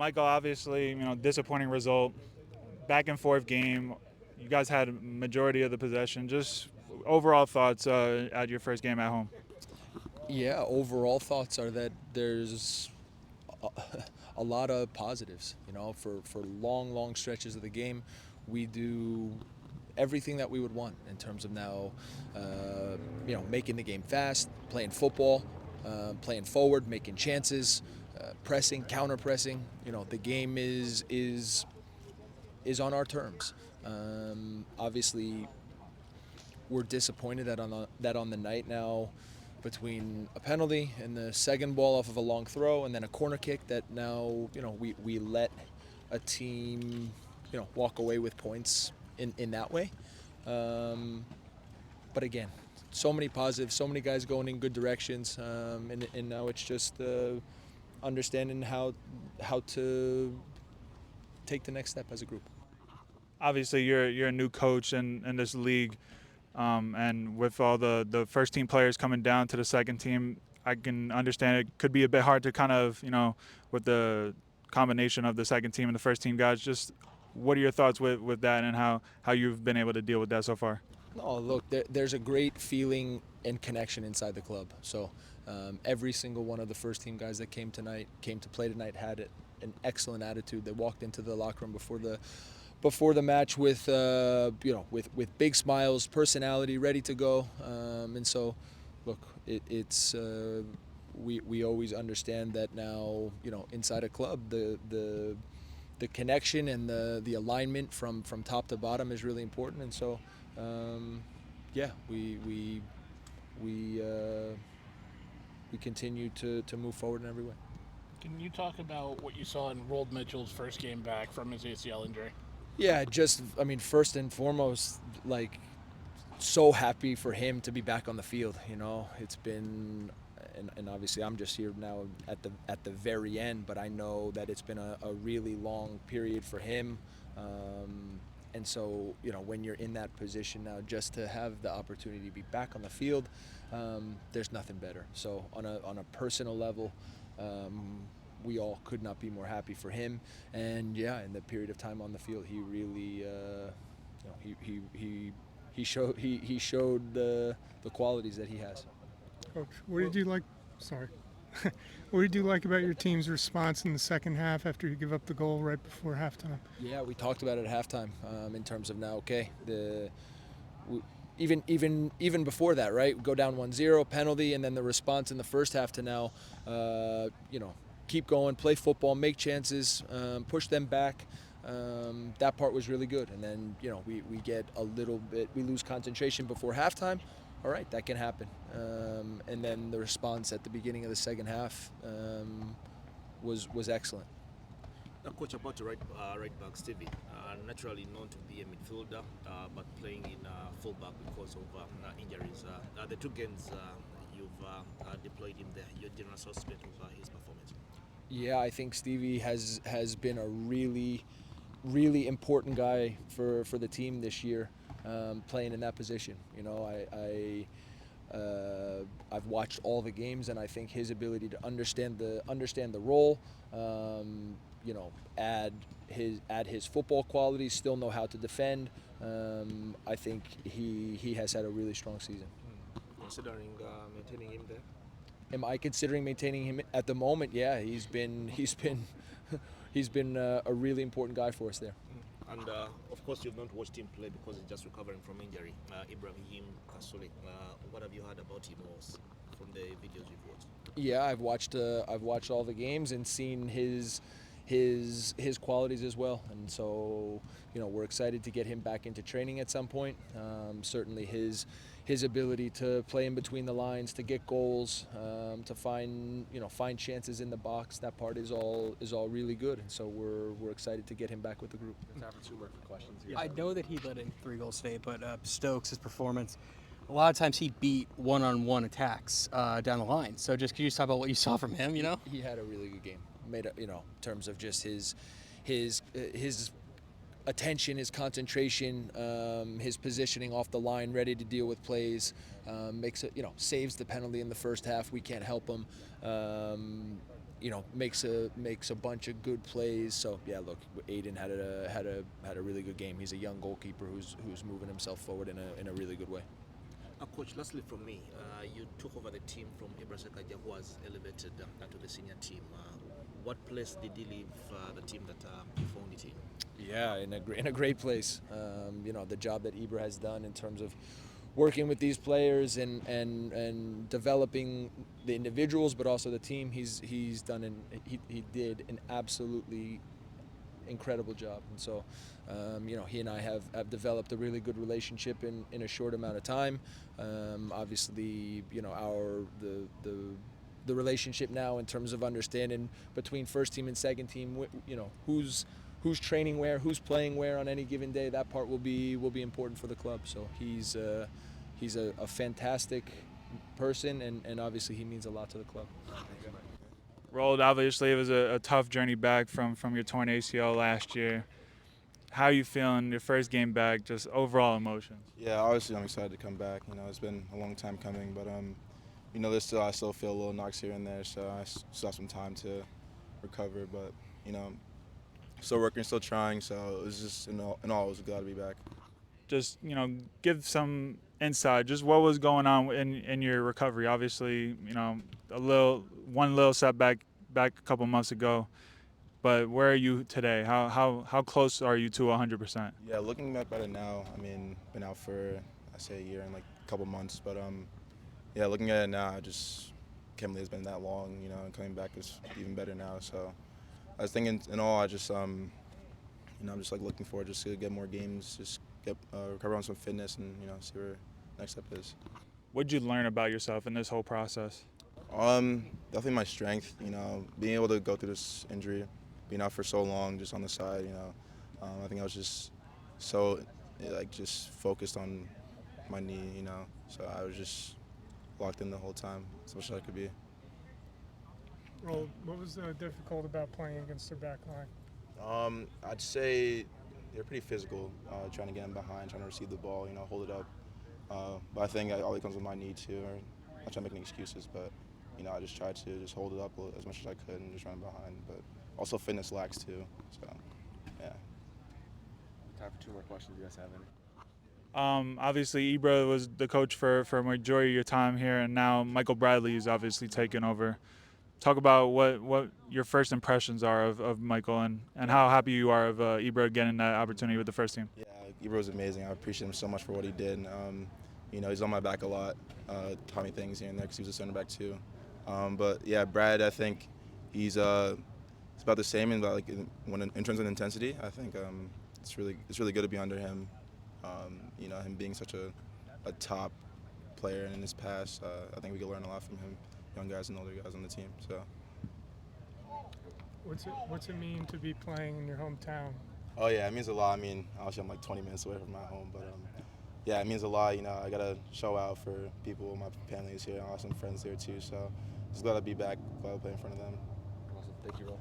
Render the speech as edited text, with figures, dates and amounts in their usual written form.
Michael, obviously, disappointing result. Back and forth game. You guys had a majority of the possession. Just overall thoughts at your first game at home. Yeah, overall thoughts are that there's a, a lot of positives. For long stretches of the game, we do everything that we would want in terms of now, making the game fast, playing football, playing forward, making chances, pressing, counter pressing. The game is on our terms. Obviously, we're disappointed that on the night now, between a penalty and the second ball off of a long throw and then a corner kick, that now we let a team walk away with points in that way. But again, so many positives, so many guys going in good directions, and now it's just understanding how to take the next step as a group. Obviously, you're a new coach in this league, and with all the first team players coming down to the second team, I can understand it could be a bit hard to kind of with the combination of the second team and the first team guys. Just what are your thoughts with that and how you've been able to deal with that so far? No, look, there's a great feeling and connection inside the club. So every single one of the first team guys that came to play tonight, had an excellent attitude. They walked into the locker room before the match with with big smiles, personality, ready to go. And so, look, it's we always understand that now. Inside a club, the connection and the alignment from top to bottom is really important. And so, yeah, we continue to move forward in every way. Can you talk about what you saw in Roald Mitchell's first game back from his ACL injury? Yeah, first and foremost, like, so happy for him to be back on the field. It's been, and obviously I'm just here now at the very end, but I know that it's been a really long period for him. And so, when you're in that position now, just to have the opportunity to be back on the field, there's nothing better. So on a personal level, we all could not be more happy for him. And yeah, in the period of time on the field, he really, he showed the qualities that he has. Coach, what did you like? Sorry. What did you like about your team's response in the second half after you give up the goal right before halftime? Yeah, we talked about it at halftime, in terms of now, okay, even before that, right? We go down 1-0, penalty, and then the response in the first half to now, keep going, play football, make chances, push them back. That part was really good. And then, we get a little bit, we lose concentration before halftime. All right, that can happen. And then the response at the beginning of the second half was excellent. Now, coach, about the right back, Stevie, naturally known to be a midfielder, but playing in fullback because of injuries. The two games you've deployed him there, your general suspect of his performance. Yeah, I think Stevie has been a really important guy for the team this year, playing in that position. I've watched all the games, and I think his ability to understand the role, add his football qualities, still know how to defend. I think he has had a really strong season. Considering maintaining him there? Am I considering maintaining him at the moment? Yeah, he's been he's been a really important guy for us there. And of course, you've not watched him play because he's just recovering from injury. Ibrahim Kasole, what have you heard about him from the videos you've watched? Yeah, I've watched all the games and seen his qualities as well, and so we're excited to get him back into training at some point. Certainly his ability to play in between the lines, to get goals, to find chances in the box, that part is all really good, and so we're excited to get him back with the group. Time for 2 more questions here. I know that he led in 3 goals today, but Stokes' performance, a lot of times he beat one-on-one attacks down the line. So just could you just talk about what you saw from him? He had a really good game. Made in terms of just his attention, his concentration, his positioning off the line, ready to deal with plays, makes it, saves the penalty in the first half. We can't help him. makes a bunch of good plays. So yeah, look, Aidan had a really good game. He's a young goalkeeper who's moving himself forward in a really good way. Coach, lastly from me, you took over the team from Ibrahim Sekaja, who was elevated to the senior team. What place did he leave the team that you found it in? Yeah, in a great place. The job that Ibra has done in terms of working with these players and developing the individuals, but also the team. He did an absolutely incredible job, and so he and I have developed a really good relationship in a short amount of time. Obviously, the relationship now in terms of understanding between first team and second team, who's training where, who's playing where on any given day. That part will be important for the club. So he's a fantastic person, and obviously he means a lot to the club. Roald, obviously it was a tough journey back from your torn ACL last year. How are you feeling your first game back, just overall emotions? Yeah, obviously I'm excited to come back. It's been a long time coming, but I still feel a little knocks here and there, so I still have some time to recover. But still working, still trying. So it was just in all, it was glad to be back. Just give some insight. Just what was going on in your recovery? Obviously, one little setback back a couple months ago. But where are you today? How close are you to 100%? Yeah, looking back at it now, been out for I say a year and like a couple months, but yeah, looking at it now, I just can't believe it's been that long, and coming back is even better now. So I was thinking, in all, I'm just like looking forward just to get more games, just get recover on some fitness, and see where next step is. What did you learn about yourself in this whole process? Definitely my strength. Being able to go through this injury, being out for so long, just on the side. I think I was just so just focused on my knee. So I was just locked in the whole time, as much as I could be. Well, what was difficult about playing against their back line? I'd say they're pretty physical, trying to get in behind, trying to receive the ball, hold it up. But I think all it comes with my knee too. I'm not trying to make any excuses, but I just tried to just hold it up as much as I could and just run behind. But also fitness lacks too. So yeah. Time for two more questions. Do you guys have any? Obviously, Ibra was the coach for a majority of your time here, and now Michael Bradley is obviously taken over. Talk about what your first impressions are of Michael and how happy you are of Ibra getting that opportunity with the first team. Yeah, Ibra was amazing. I appreciate him so much for what he did. He's on my back a lot, taught me things here and there because he was a center back too. But yeah, Brad, I think he's about the same in in terms of intensity. I think it's really good to be under him. Him being such a top player and in his past, I think we can learn a lot from him, young guys and older guys on the team. So. What's it mean to be playing in your hometown? Oh yeah, it means a lot. Obviously I'm like 20 minutes away from my home, but yeah, it means a lot. I gotta show out for people. My family is here. I have some friends there too, so just glad to be back. Glad to play in front of them. Awesome. Thank you, Roll.